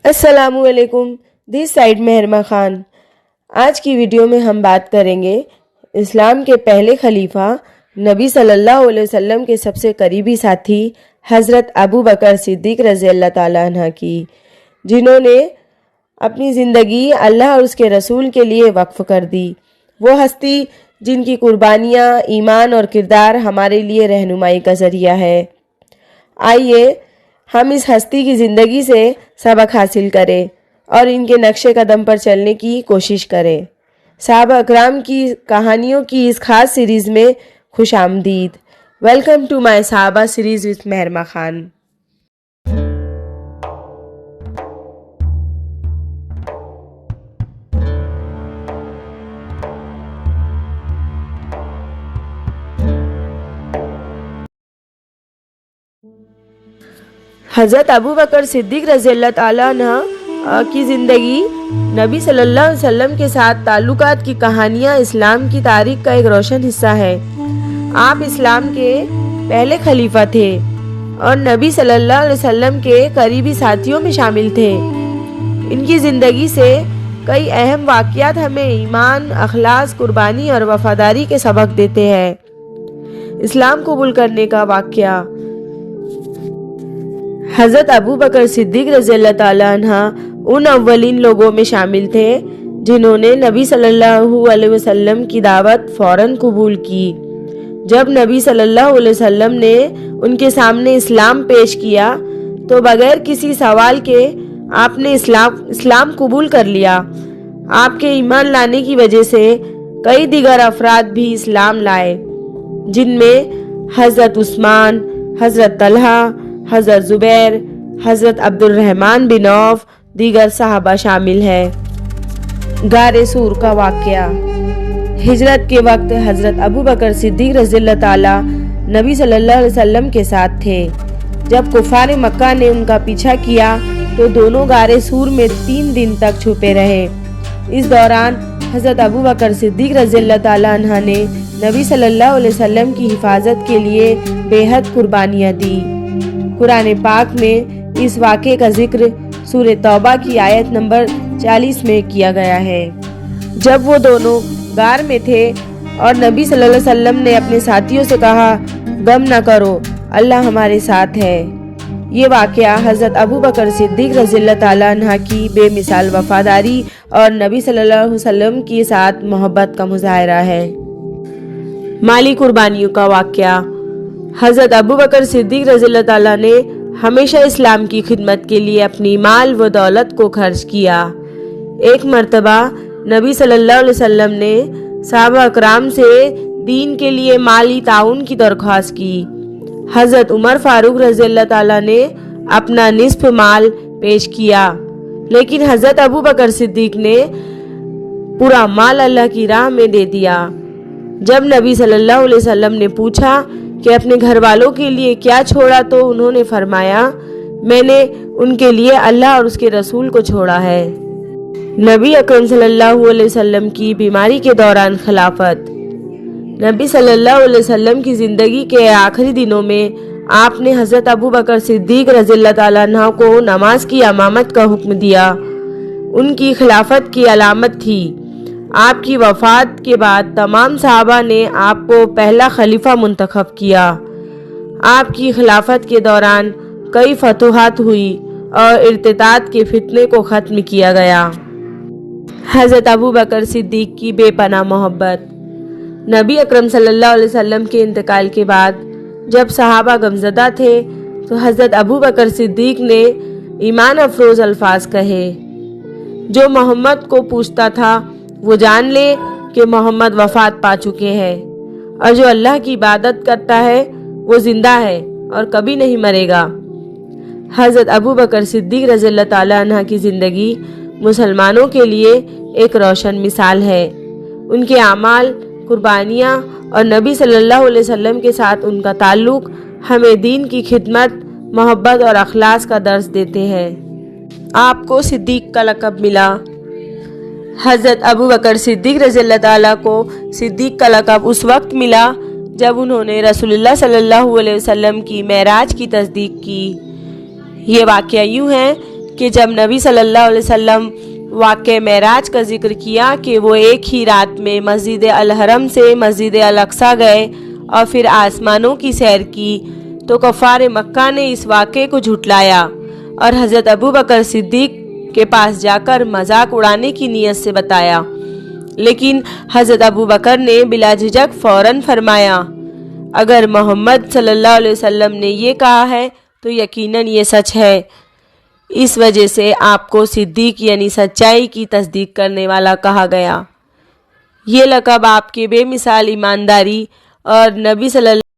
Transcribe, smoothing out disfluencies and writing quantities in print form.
السلام علیکم، this side مہرما Khan. آج کی ویڈیو میں ہم بات کریں گے اسلام کے پہلے خلیفہ نبی صلی اللہ علیہ وسلم کے سب سے قریبی ساتھی حضرت ابو بکر صدیق رضی اللہ تعالیٰ عنہ کی، جنہوں نے اپنی زندگی اللہ اور اس کے رسول کے لیے وقف کر دی۔ وہ ہستی جن کی قربانیاں، ایمان اور کردار ہمارے لیے رہنمائی کا ذریعہ ہے۔ آئیے ہم اس ہستی کی زندگی سے سبق حاصل کریں اور ان کے نقش قدم پر چلنے کی کوشش کریں۔ صحابہ اکرام کی کہانیوں کی اس خاص سیریز میں خوش آمدید۔ ویلکم ٹو مائی صحابہ سیریز وتھ مہرما خان۔ حضرت ابو بکر صدیق رضی اللہ تعالیٰ عنہ کی زندگی، نبی صلی اللہ علیہ وسلم کے ساتھ تعلقات کی کہانیاں اسلام کی تاریخ کا ایک روشن حصہ ہے۔ آپ اسلام کے پہلے خلیفہ تھے اور نبی صلی اللہ علیہ وسلم کے قریبی ساتھیوں میں شامل تھے۔ ان کی زندگی سے کئی اہم واقعات ہمیں ایمان، اخلاص، قربانی اور وفاداری کے سبق دیتے ہیں۔ اسلام قبول کرنے کا واقعہ۔ حضرت ابو بکر صدیق رضی اللہ تعالیٰ عنہ ان اولین لوگوں میں شامل تھے جنہوں نے نبی صلی اللہ علیہ وسلم کی دعوت فوراً قبول کی۔ جب نبی صلی اللہ علیہ وسلم نے ان کے سامنے اسلام پیش کیا تو بغیر کسی سوال کے آپ نے اسلام قبول کر لیا۔ آپ کے ایمان لانے کی وجہ سے کئی دیگر افراد بھی اسلام لائے، جن میں حضرت عثمان، حضرت طلحہ، حضرت زبیر، حضرت عبد الرحمن بن عوف، دیگر صحابہ شامل ہیں۔ غار سور کا واقعہ۔ ہجرت کے وقت حضرت ابو بکر صدیق رضی اللہ تعالیٰ نبی صلی اللہ علیہ وسلم کے ساتھ تھے۔ جب کفار مکہ نے ان کا پیچھا کیا تو دونوں غار سور میں 3 دن تک چھپے رہے۔ اس دوران حضرت ابو بکر صدیق رضی اللہ تعالیٰ عنہ نے نبی صلی اللہ علیہ وسلم کی حفاظت کے لیے بے حد قربانیاں دی۔ قرآن پاک میں اس واقعے کا ذکر سورہ توبہ کی آیت نمبر 40 میں کیا گیا ہے۔ جب وہ دونوں غار میں تھے اور نبی صلی اللہ علیہ وسلم نے اپنے ساتھیوں سے کہا، غم نہ کرو، اللہ ہمارے ساتھ ہے۔ یہ واقعہ حضرت ابو بکر صدیق رضی اللہ تعالیٰ عنہ کی بے مثال وفاداری اور نبی صلی اللہ علیہ وسلم کے ساتھ محبت کا مظاہرہ ہے۔ مالی قربانیوں کا واقعہ۔ حضرت ابو بکر صدیق رضی اللہ تعالیٰ نے ہمیشہ اسلام کی خدمت کے لیے اپنی مال و دولت کو خرچ کیا۔ ایک مرتبہ نبی صلی اللہ علیہ وسلم نے صحابہ اکرام سے دین کے لیے مالی تعاون کی درخواست کی۔ حضرت عمر فاروق رضی اللہ تعالیٰ نے اپنا نصف مال پیش کیا، لیکن حضرت ابو بکر صدیق نے پورا مال اللہ کی راہ میں دے دیا۔ جب نبی صلی اللہ علیہ وسلم نے پوچھا کہ اپنے گھر والوں کے لیے کیا چھوڑا تو انہوں نے فرمایا، میں نے ان کے لیے اللہ اور اس کے رسول کو چھوڑا ہے۔ نبی اکرم صلی اللہ علیہ وسلم کی بیماری کے دوران خلافت۔ نبی صلی اللہ علیہ وسلم کی زندگی کے آخری دنوں میں آپ نے حضرت ابو بکر صدیق رضی اللہ تعالیٰ عنہ کو نماز کی امامت کا حکم دیا۔ ان کی خلافت کی علامت تھی۔ آپ کی وفات کے بعد تمام صحابہ نے آپ کو پہلا خلیفہ منتخب کیا۔ آپ کی خلافت کے دوران کئی فتوحات ہوئی اور ارتداد کے فتنے کو ختم کیا گیا۔ حضرت ابو بکر صدیق کی بے پناہ محبت۔ نبی اکرم صلی اللہ علیہ وسلم کے انتقال کے بعد جب صحابہ غمزدہ تھے تو حضرت ابو بکر صدیق نے ایمان افروز الفاظ کہے، جو محمد کو پوچھتا تھا وہ جان لے کہ محمد وفات پا چکے ہیں، اور جو اللہ کی عبادت کرتا ہے وہ زندہ ہے اور کبھی نہیں مرے گا۔ حضرت ابو بکر صدیق رضی اللہ تعالیٰ عنہ کی زندگی مسلمانوں کے لیے ایک روشن مثال ہے۔ ان کے اعمال، قربانیاں اور نبی صلی اللہ علیہ وسلم کے ساتھ ان کا تعلق ہمیں دین کی خدمت، محبت اور اخلاص کا درس دیتے ہیں۔ آپ کو صدیق کا لقب ملا۔ حضرت ابو بکر صدیق رضی اللہ تعالیٰ کو صدیق کا لقب اس وقت ملا جب انہوں نے رسول اللہ صلی اللہ علیہ وسلم کی معراج کی تصدیق کی۔ یہ واقعہ یوں ہے کہ جب نبی صلی اللہ علیہ وسلم واقع معراج کا ذکر کیا کہ وہ ایک ہی رات میں مسجد الحرم سے مسجد الاقصی گئے اور پھر آسمانوں کی سیر کی، تو کفار مکہ نے اس واقعے کو جھٹلایا اور حضرت ابو بکر صدیق کے پاس جا کر مذاق اڑانے کی نیت سے بتایا، لیکن حضرت ابو بکر نے بلا جھجک فوراً فرمایا اگر محمد صلی اللہ علیہ وسلم نے یہ کہا ہے تو یقیناً یہ سچ ہے۔ اس وجہ سے آپ کو صدیق یعنی سچائی کی تصدیق کرنے والا کہا گیا۔ یہ لقب آپ کے بے مثال ایمانداری اور نبی صلی اللہ